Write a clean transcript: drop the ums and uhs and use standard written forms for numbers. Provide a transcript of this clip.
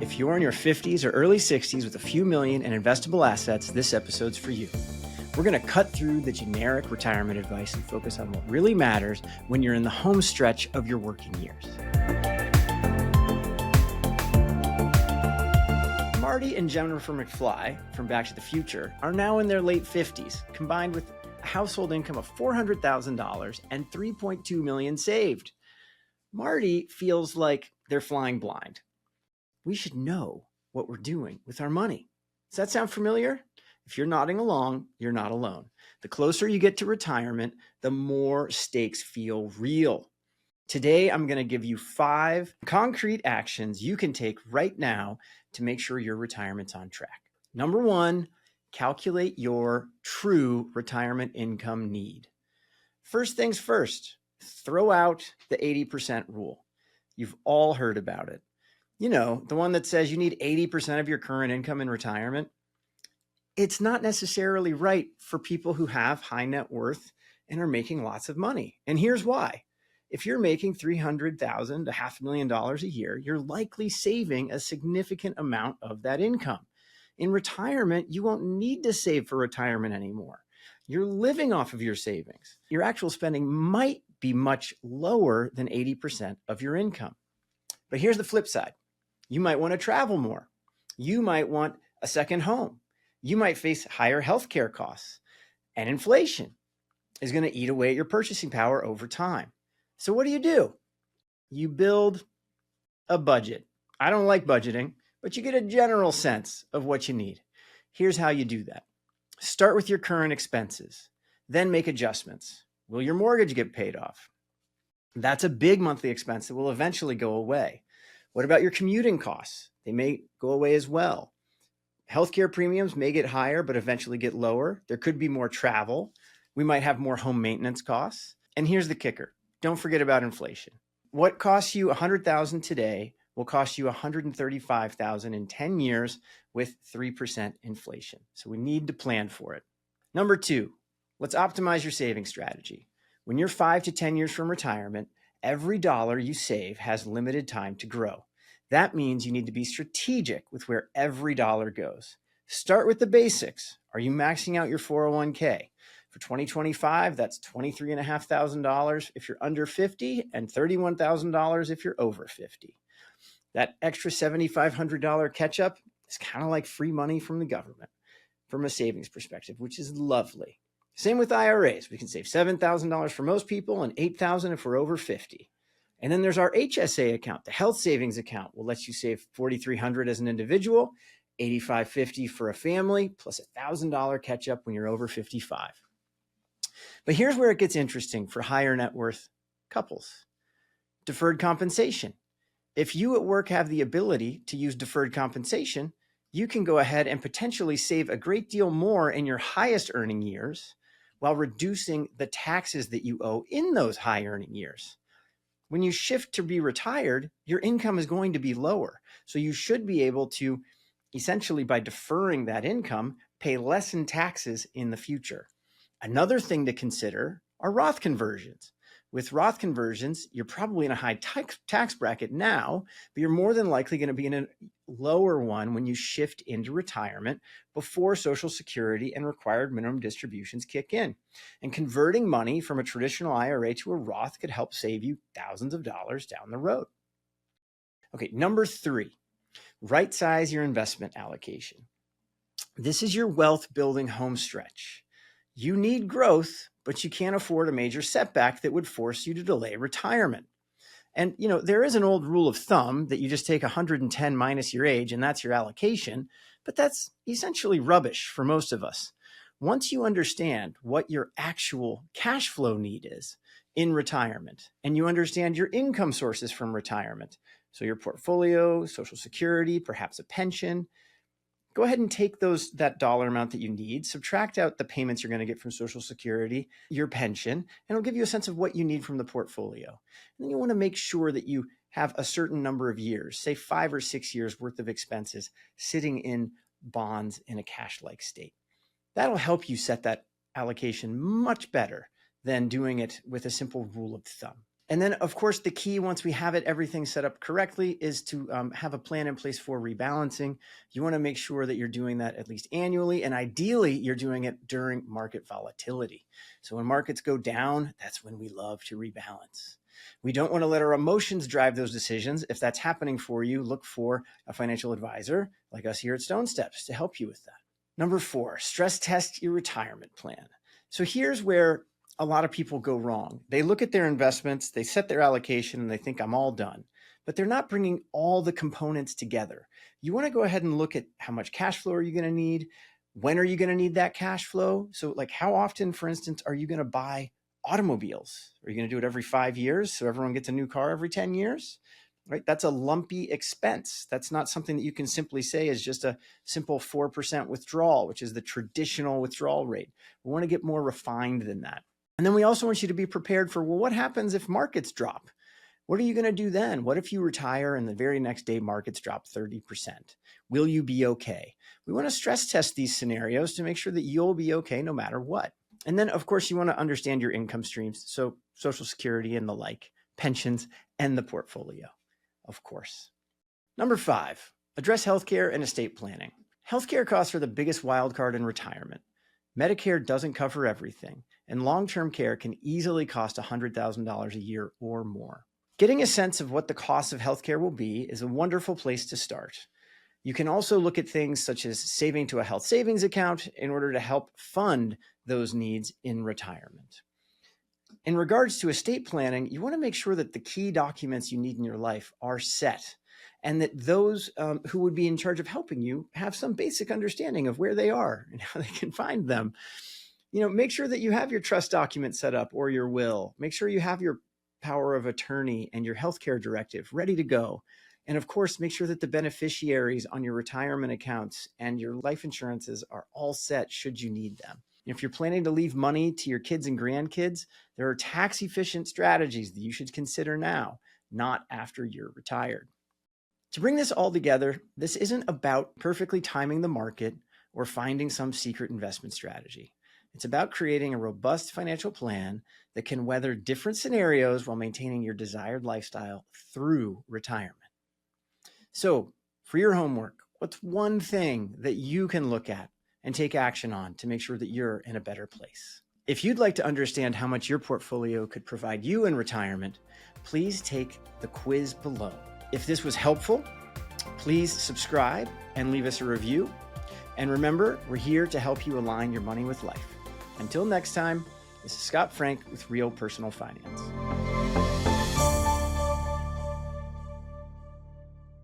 If you're in your 50s or early 60s with a few million in investable assets, this episode's for you. We're going to cut through the generic retirement advice and focus on what really matters when you're in the home stretch of your working years. Marty and Jennifer McFly from Back to the Future are now in their late 50s, combined with a household income of $400,000 and $3.2 million saved. Marty feels like they're flying blind. We should know what we're doing with our money. Does that sound familiar? If you're nodding along, you're not alone. The closer you get to retirement, the more stakes feel real. Today, I'm going to give you 5 concrete actions you can take right now to make sure your retirement's on track. Number 1, calculate your true retirement income need. First things first, throw out the 80% rule. You've all heard about it. You know, the one that says you need 80% of your current income in retirement. It's not necessarily right for people who have high net worth and are making lots of money. And here's why. If you're making $300,000 to $500,000 a year, you're likely saving a significant amount of that income. In retirement, you won't need to save for retirement anymore. You're living off of your savings. Your actual spending might be much lower than 80% of your income. But here's the flip side. You might want to travel more. You might want a second home. You might face higher healthcare costs, and inflation is going to eat away at your purchasing power over time. So what do? You build a budget. I don't like budgeting, but you get a general sense of what you need. Here's how you do that. Start with your current expenses, then make adjustments. Will your mortgage get paid off? That's a big monthly expense that will eventually go away. What about your commuting costs? They may go away as well. Healthcare premiums may get higher, but eventually get lower. There could be more travel. We might have more home maintenance costs. And here's the kicker. Don't forget about inflation. What costs you $100,000 today will cost you $135,000 in 10 years with 3% inflation. So we need to plan for it. Number 2, let's optimize your saving strategy. When you're 5 to 10 years from retirement, every dollar you save has limited time to grow. That means you need to be strategic with where every dollar goes. Start with the basics. Are you maxing out your 401k? For 2025, that's $23,500 if you're under 50 and $31,000 if you're over 50. That extra $7,500 catch up is kind of like free money from the government from a savings perspective, which is lovely. Same with IRAs. We can save $7,000 for most people and $8,000 if we're over 50. And then there's our HSA account, the health savings account will let you save $4,300 as an individual, $8,550 for a family, plus $1,000 catch up when you're over 55. But here's where it gets interesting for higher net worth couples. Deferred compensation. If you at work have the ability to use deferred compensation, you can go ahead and potentially save a great deal more in your highest earning years while reducing the taxes that you owe in those high earning years. When you shift to be retired, your income is going to be lower. So you should be able to, essentially by deferring that income, pay less in taxes in the future. Another thing to consider are Roth conversions. With Roth conversions, you're probably in a high tax bracket now, but you're more than likely going to be in a lower one when you shift into retirement before Social Security and required minimum distributions kick in. And converting money from a traditional IRA to a Roth could help save you thousands of dollars down the road. Okay, number 3, right size your investment allocation. This is your wealth building home stretch. You need growth, but you can't afford a major setback that would force you to delay retirement. And, you know, there is an old rule of thumb that you just take 110 minus your age and that's your allocation, but that's essentially rubbish for most of us. Once you understand what your actual cash flow need is in retirement, and you understand your income sources from retirement, so your portfolio, Social Security, perhaps a pension, go ahead and take that dollar amount that you need, subtract out the payments you're going to get from Social Security, your pension, and it'll give you a sense of what you need from the portfolio. And then you want to make sure that you have a certain number of years, say 5 or 6 years worth of expenses sitting in bonds in a cash-like state. That'll help you set that allocation much better than doing it with a simple rule of thumb. And then, of course, the key, once we have everything set up correctly, is to have a plan in place for rebalancing. You want to make sure that you're doing that at least annually, and ideally, you're doing it during market volatility. So when markets go down, that's when we love to rebalance. We don't want to let our emotions drive those decisions. If that's happening for you, look for a financial advisor like us here at Stone Steps to help you with that. Number 4, stress test your retirement plan. So here's where a lot of people go wrong. They look at their investments, they set their allocation, and they think I'm all done, but they're not bringing all the components together. You want to go ahead and look at how much cash flow are you going to need? When are you going to need that cash flow? So like how often, for instance, are you going to buy automobiles? Are you going to do it every 5 years so everyone gets a new car every 10 years? Right? That's a lumpy expense. That's not something that you can simply say is just a simple 4% withdrawal, which is the traditional withdrawal rate. We want to get more refined than that. And then we also want you to be prepared for, well, what happens if markets drop? What are you going to do then? What if you retire and the very next day markets drop 30%? Will you be okay? We want to stress test these scenarios to make sure that you'll be okay no matter what. And then, of course, you want to understand your income streams. So Social Security and the like, pensions, and the portfolio, of course. Number 5, address healthcare and estate planning. Healthcare costs are the biggest wild card in retirement. Medicare doesn't cover everything, and long-term care can easily cost $100,000 a year or more. Getting a sense of what the cost of healthcare will be is a wonderful place to start. You can also look at things such as saving to a health savings account in order to help fund those needs in retirement. In regards to estate planning, you want to make sure that the key documents you need in your life are set, and that those who would be in charge of helping you have some basic understanding of where they are and how they can find them. Make sure that you have your trust document set up or your will. Make sure you have your power of attorney and your healthcare directive ready to go. And of course, make sure that the beneficiaries on your retirement accounts and your life insurances are all set should you need them. If you're planning to leave money to your kids and grandkids, there are tax-efficient strategies that you should consider now, not after you're retired. To bring this all together, this isn't about perfectly timing the market or finding some secret investment strategy. It's about creating a robust financial plan that can weather different scenarios while maintaining your desired lifestyle through retirement. So, for your homework, what's one thing that you can look at and take action on to make sure that you're in a better place? If you'd like to understand how much your portfolio could provide you in retirement, please take the quiz below. If this was helpful, please subscribe and leave us a review. And remember, we're here to help you align your money with life. Until next time, this is Scott Frank with Real Personal Finance.